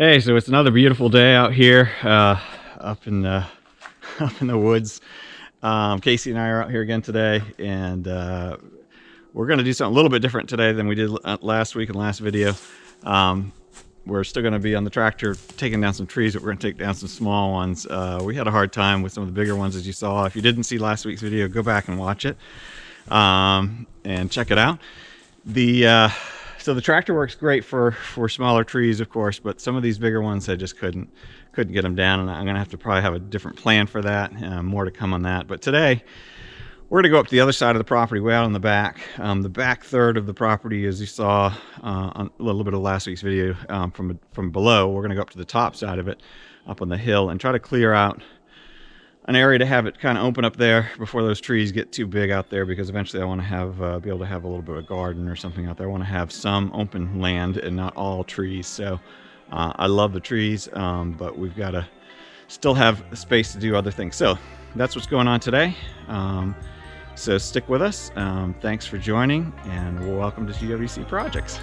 Hey, so it's another beautiful day out here, up in the up in the woods. Casey and I are out here again today, and we're going to do something a little bit different today than we did last week in the last video. We're still going to be on the tractor taking down some trees, but we're going to take down some small ones. We had a hard time with some of the bigger ones, as you saw. If you didn't see last week's video, go back and watch it and check it out. So the tractor works great for smaller trees, of course, but some of these bigger ones I just couldn't get them down, and I'm gonna have to probably have a different plan for that. More to come on that. But today we're gonna go up to the other side of the property, way out on the back. The back third of the property, as you saw on a little bit of last week's video, from below. We're gonna go up to the top side of it, up on the hill, and try to clear out an area to have it kind of open up there before those trees get too big out there, because eventually I want to have be able to have a little bit of a garden or something out there. I want to have some open land and not all trees. So I love the trees, but we've got to still have space to do other things. So that's what's going on today. So stick with us. Thanks for joining, and welcome to GWC Projects.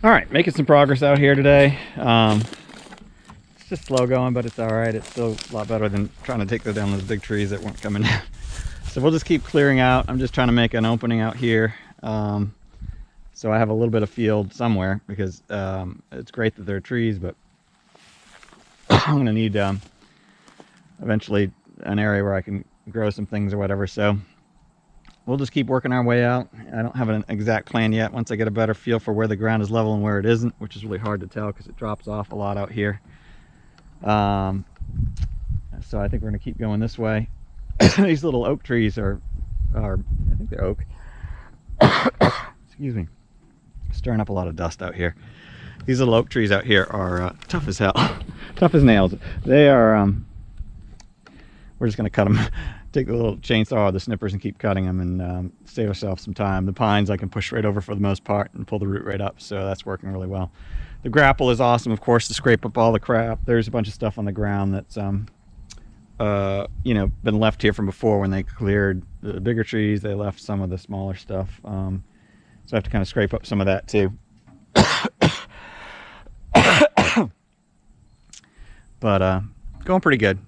All right, making some progress out here today. It's just slow going, but it's all right. It's still a lot better than trying to take down those big trees that weren't coming down. So we'll just keep clearing out. I'm just trying to make an opening out here. So I have a little bit of field somewhere, because it's great that there are trees, but I'm going to need eventually an area where I can grow some things or whatever. So we'll just keep working our way out. I don't have an exact plan yet. Once I get a better feel for where the ground is level and where it isn't, which is really hard to tell because it drops off a lot out here. So I think we're going to keep going this way. These little oak trees are I think they're oak. Excuse me. Stirring up a lot of dust out here. These little oak trees out here are tough as hell. Tough as nails. They are, we're just going to cut them. Take the little chainsaw or the snippers and keep cutting them, and save ourselves some time. The pines I can push right over for the most part and pull the root right up, so that's working really well. The grapple is awesome, of course, to scrape up all the crap. There's a bunch of stuff on the ground that's you know, been left here from before. When they cleared the bigger trees, they left some of the smaller stuff. So I have to kind of scrape up some of that too. But going pretty good.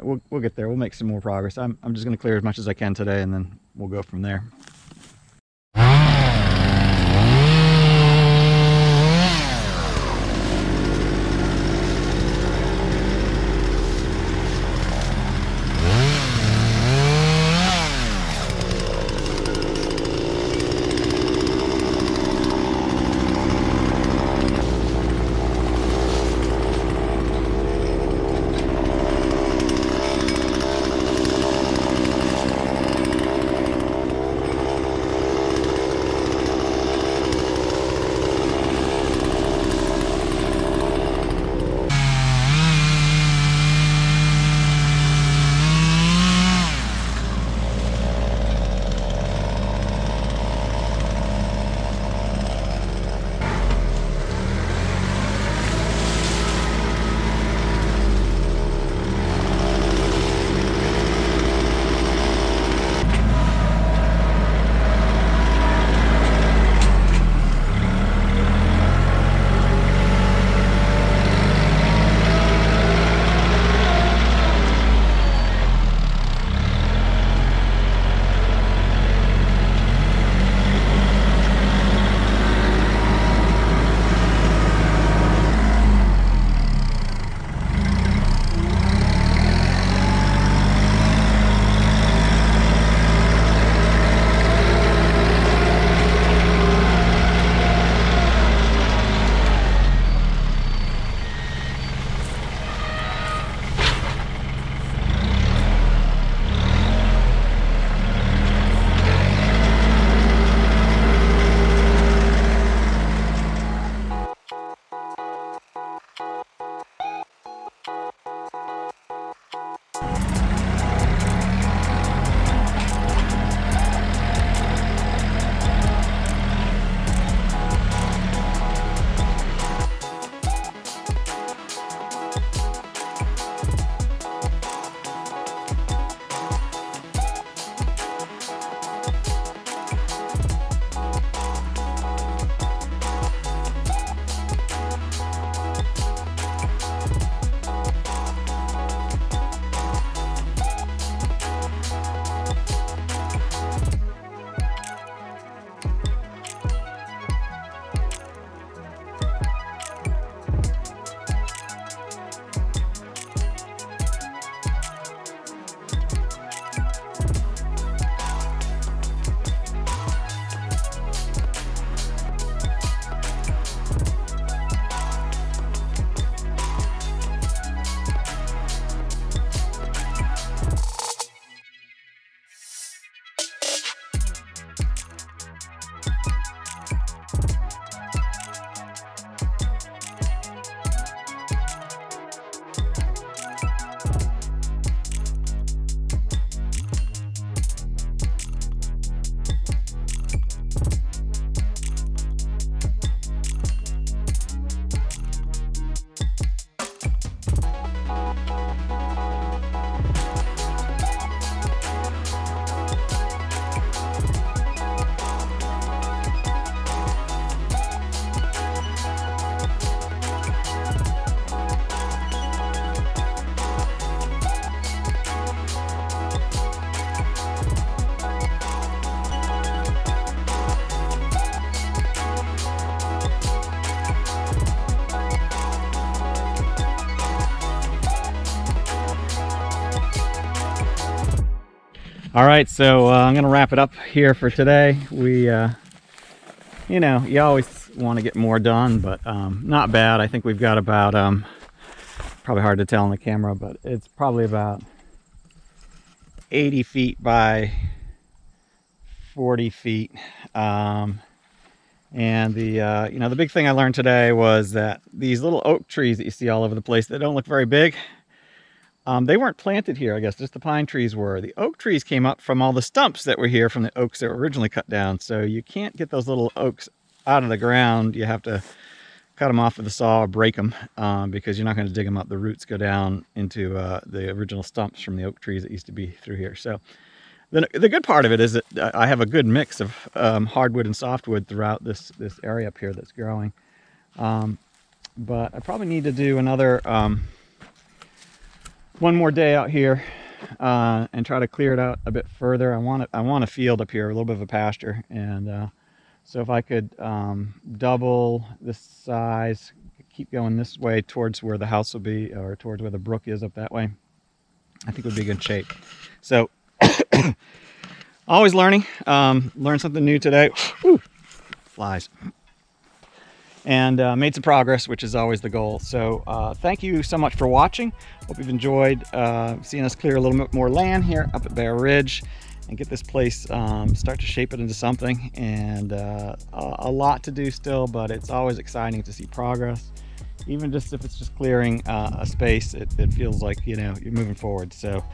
We'll get there. We'll make some more progress. I'm just going to clear as much as I can today, and then we'll go from there. All right, so I'm gonna wrap it up here for today. We, you know, you always want to get more done, but not bad. I think we've got about, probably hard to tell on the camera, but it's probably about 80 feet by 40 feet. And the, you know, the big thing I learned today was that these little oak trees that you see all over the place that don't look very big, they weren't planted here, I guess, just the pine trees were. The oak trees came up from all the stumps that were here from the oaks that were originally cut down. So you can't get those little oaks out of the ground. You have to cut them off with a saw or break them because you're not going to dig them up. The roots go down into the original stumps from the oak trees that used to be through here. So the good part of it is that I have a good mix of hardwood and softwood throughout this area up here that's growing. But I probably need to do another one more day out here and try to clear it out a bit further. I want a field up here, a little bit of a pasture, and so if I could double the size, keep going this way towards where the house will be, or towards where the brook is up that way, I think we'd be in good shape. So always learning, learned something new today. Whew, flies. And made some progress, which is always the goal. So thank you so much for watching. Hope you've enjoyed seeing us clear a little bit more land here up at Bear Ridge and get this place, start to shape it into something. And a lot to do still, but it's always exciting to see progress. Even just if it's just clearing a space, it feels like, you know, you're moving forward. So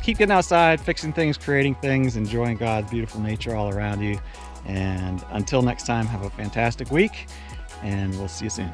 keep getting outside, fixing things, creating things, enjoying God's beautiful nature all around you. And until next time, have a fantastic week, and we'll see you soon.